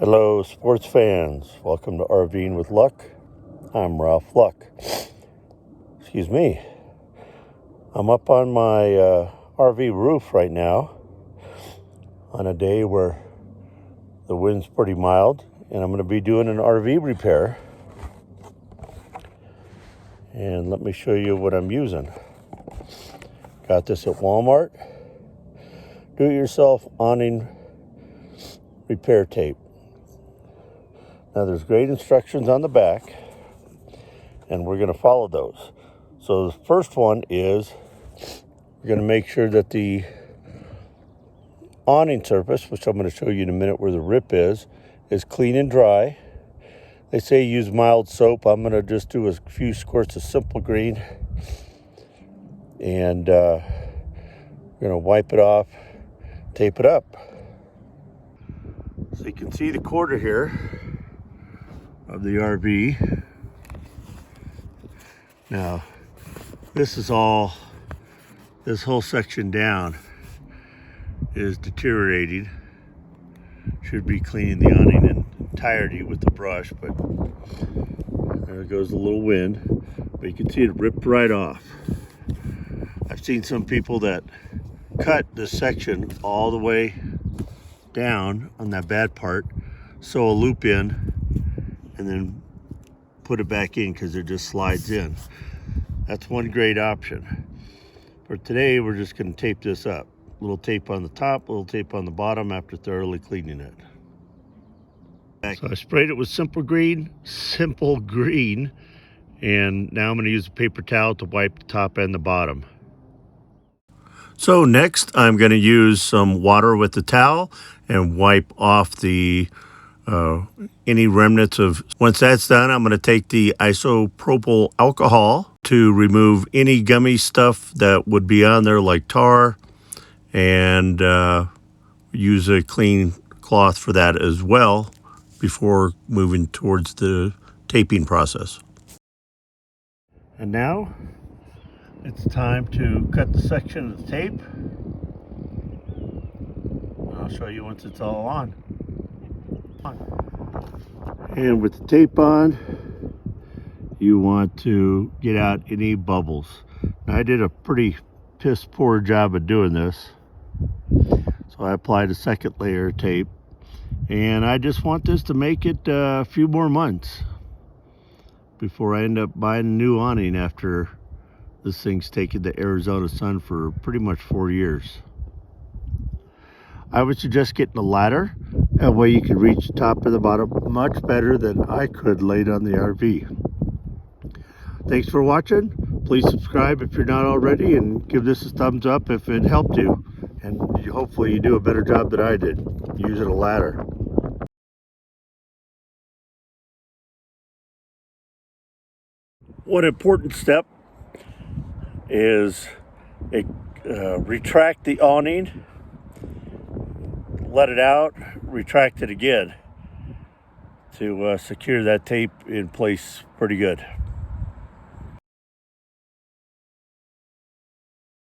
Hello, sports fans. Welcome to RV'ing with Luck. I'm Ralph Luck. Excuse me. I'm up on my RV roof right now on a day where the wind's pretty mild, and I'm going to be doing an RV repair. And let me show you what I'm using. Got this at Walmart. Do-it-yourself awning repair tape. Now there's great instructions on the back, and we're going to follow those. So the first one is we're going to make sure that the awning surface, which I'm going to show you in a minute where the rip is clean and dry. They say use mild soap. I'm going to just do a few squirts of Simple Green, and we're going to wipe it off, tape it up. So you can see the quarter here of the RV. Now, this whole section down is deteriorating. Should be cleaning the awning in entirety with the brush, but there goes a little wind. But you can see it ripped right off. I've seen some people that cut this section all the way down on that bad part, sew a loop in, and then put it back in because it just slides in. That's one great option. For today, we're just going to tape this up. A little tape on the top, a little tape on the bottom after thoroughly cleaning it. So I sprayed it with Simple Green, and now I'm going to use a paper towel to wipe the top and the bottom. So next, I'm going to use some water with the towel and wipe off any remnants of. Once that's done, I'm going to take the isopropyl alcohol to remove any gummy stuff that would be on there, like tar, and use a clean cloth for that as well before moving towards the taping process. And now it's time to cut the section of the tape. I'll show you once it's all on. And with the tape on, you want to get out any bubbles. Now, I did a pretty piss poor job of doing this, so I applied a second layer of tape, and I just want this to make it a few more months before I end up buying a new awning after this thing's taken the Arizona sun for pretty much 4 years. I would suggest getting a ladder. That way you can reach the top and the bottom much better than I could laid on the RV. Thanks for watching. Please subscribe if you're not already, and give this a thumbs up if it helped you. And hopefully you do a better job than I did using a ladder. One important step is retract the awning, let it out, retract it again to secure that tape in place pretty good.